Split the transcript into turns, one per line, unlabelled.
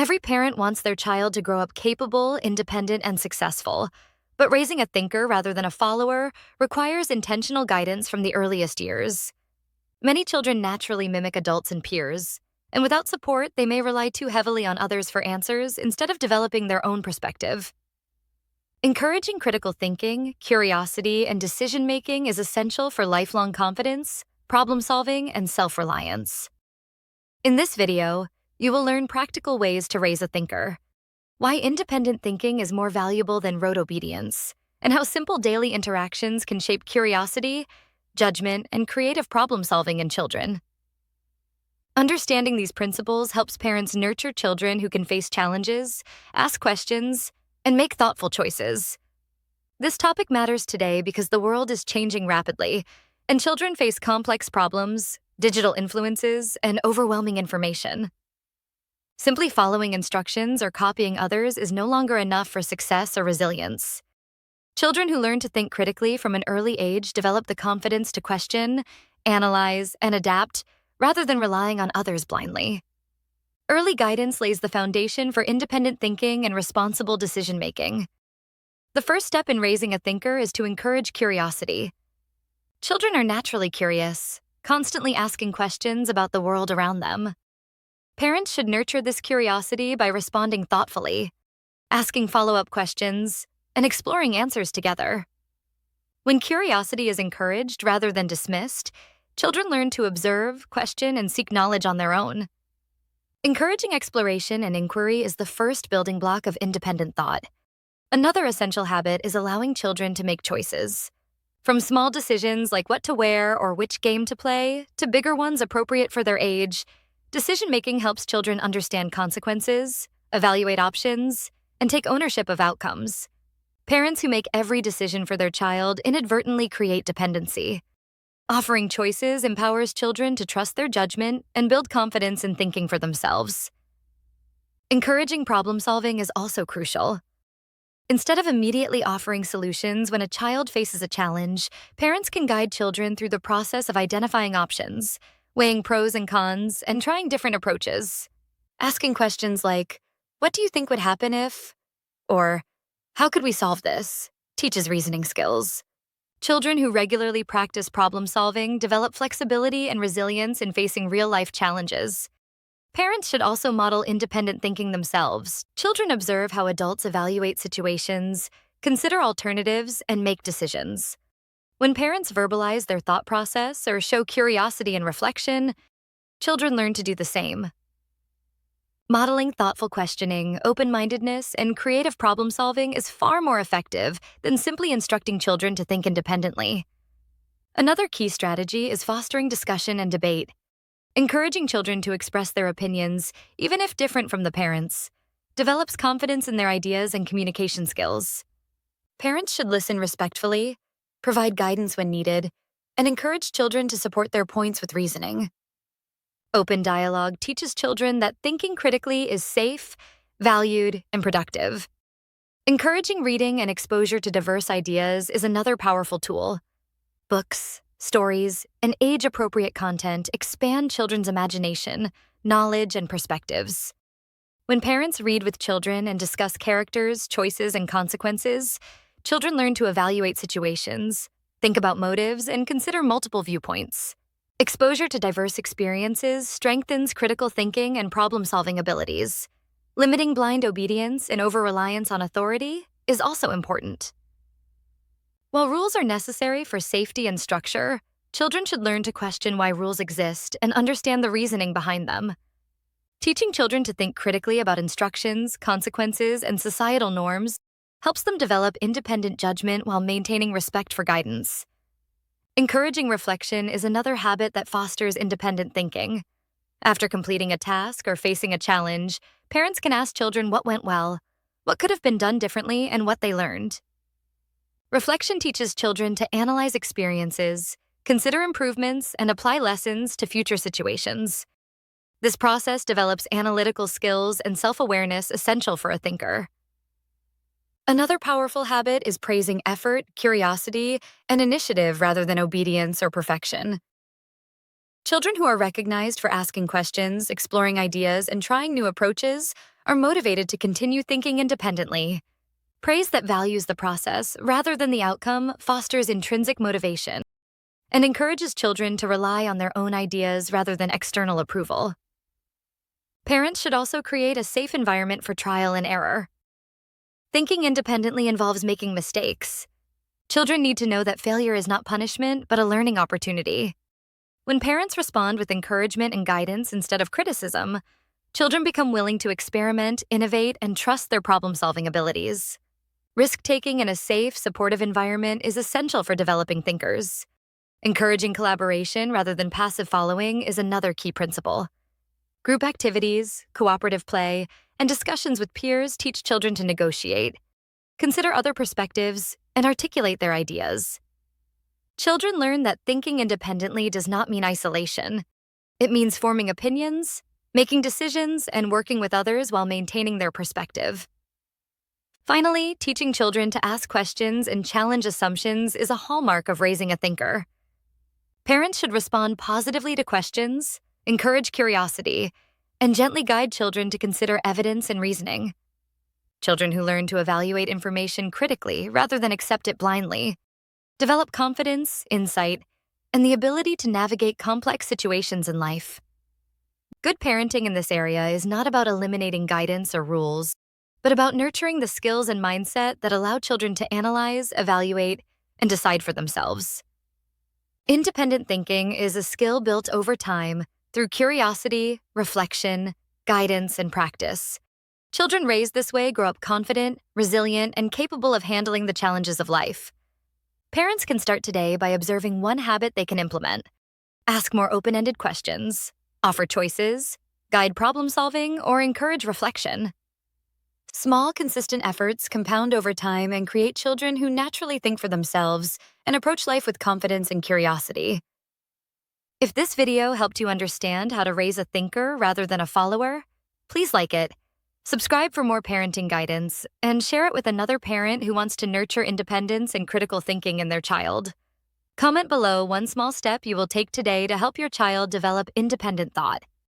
Every parent wants their child to grow up capable, independent, and successful. But raising a thinker rather than a follower requires intentional guidance from the earliest years. Many children naturally mimic adults and peers, and without support, they may rely too heavily on others for answers instead of developing their own perspective. Encouraging critical thinking, curiosity, and decision-making is essential for lifelong confidence, problem-solving, and self-reliance. In this video, you will learn practical ways to raise a thinker, why independent thinking is more valuable than rote obedience, and how simple daily interactions can shape curiosity, judgment, and creative problem-solving in children. Understanding these principles helps parents nurture children who can face challenges, ask questions, and make thoughtful choices. This topic matters today because the world is changing rapidly, and children face complex problems, digital influences, and overwhelming information. Simply following instructions or copying others is no longer enough for success or resilience. Children who learn to think critically from an early age develop the confidence to question, analyze, and adapt rather than relying on others blindly. Early guidance lays the foundation for independent thinking and responsible decision-making. The first step in raising a thinker is to encourage curiosity. Children are naturally curious, constantly asking questions about the world around them. Parents should nurture this curiosity by responding thoughtfully, asking follow-up questions, and exploring answers together. When curiosity is encouraged rather than dismissed, children learn to observe, question, and seek knowledge on their own. Encouraging exploration and inquiry is the first building block of independent thought. Another essential habit is allowing children to make choices. From small decisions like what to wear or which game to play, to bigger ones appropriate for their age, decision-making helps children understand consequences, evaluate options, and take ownership of outcomes. Parents who make every decision for their child inadvertently create dependency. Offering choices empowers children to trust their judgment and build confidence in thinking for themselves. Encouraging problem-solving is also crucial. Instead of immediately offering solutions when a child faces a challenge, parents can guide children through the process of identifying options, weighing pros and cons, and trying different approaches. Asking questions like, "What do you think would happen if?" or "How could we solve this?" teaches reasoning skills. Children who regularly practice problem-solving develop flexibility and resilience in facing real-life challenges. Parents should also model independent thinking themselves. Children observe how adults evaluate situations, consider alternatives, and make decisions. When parents verbalize their thought process or show curiosity and reflection, children learn to do the same. Modeling thoughtful questioning, open-mindedness, and creative problem-solving is far more effective than simply instructing children to think independently. Another key strategy is fostering discussion and debate. Encouraging children to express their opinions, even if different from the parents, develops confidence in their ideas and communication skills. Parents should listen respectfully, provide guidance when needed, and encourage children to support their points with reasoning. Open dialogue teaches children that thinking critically is safe, valued, and productive. Encouraging reading and exposure to diverse ideas is another powerful tool. Books, stories, and age-appropriate content expand children's imagination, knowledge, and perspectives. When parents read with children and discuss characters, choices, and consequences, children learn to evaluate situations, think about motives, and consider multiple viewpoints. Exposure to diverse experiences strengthens critical thinking and problem-solving abilities. Limiting blind obedience and over-reliance on authority is also important. While rules are necessary for safety and structure, children should learn to question why rules exist and understand the reasoning behind them. Teaching children to think critically about instructions, consequences, and societal norms helps them develop independent judgment while maintaining respect for guidance. Encouraging reflection is another habit that fosters independent thinking. After completing a task or facing a challenge, parents can ask children what went well, what could have been done differently, and what they learned. Reflection teaches children to analyze experiences, consider improvements, and apply lessons to future situations. This process develops analytical skills and self-awareness essential for a thinker. Another powerful habit is praising effort, curiosity, and initiative rather than obedience or perfection. Children who are recognized for asking questions, exploring ideas, and trying new approaches are motivated to continue thinking independently. Praise that values the process rather than the outcome fosters intrinsic motivation and encourages children to rely on their own ideas rather than external approval. Parents should also create a safe environment for trial and error. Thinking independently involves making mistakes. Children need to know that failure is not punishment, but a learning opportunity. When parents respond with encouragement and guidance instead of criticism, children become willing to experiment, innovate, and trust their problem-solving abilities. Risk-taking in a safe, supportive environment is essential for developing thinkers. Encouraging collaboration rather than passive following is another key principle. Group activities, cooperative play, and discussions with peers teach children to negotiate, consider other perspectives, and articulate their ideas. Children learn that thinking independently does not mean isolation. It means forming opinions, making decisions, and working with others while maintaining their perspective. Finally, teaching children to ask questions and challenge assumptions is a hallmark of raising a thinker. Parents should respond positively to questions, encourage curiosity, and gently guide children to consider evidence and reasoning. Children who learn to evaluate information critically rather than accept it blindly develop confidence, insight, and the ability to navigate complex situations in life. Good parenting in this area is not about eliminating guidance or rules, but about nurturing the skills and mindset that allow children to analyze, evaluate, and decide for themselves. Independent thinking is a skill built over time through curiosity, reflection, guidance, and practice. Children raised this way grow up confident, resilient, and capable of handling the challenges of life. Parents can start today by observing one habit they can implement. Ask more open-ended questions, offer choices, guide problem-solving, or encourage reflection. Small, consistent efforts compound over time and create children who naturally think for themselves and approach life with confidence and curiosity. If this video helped you understand how to raise a thinker rather than a follower, please like it, subscribe for more parenting guidance, and share it with another parent who wants to nurture independence and critical thinking in their child. Comment below one small step you will take today to help your child develop independent thought.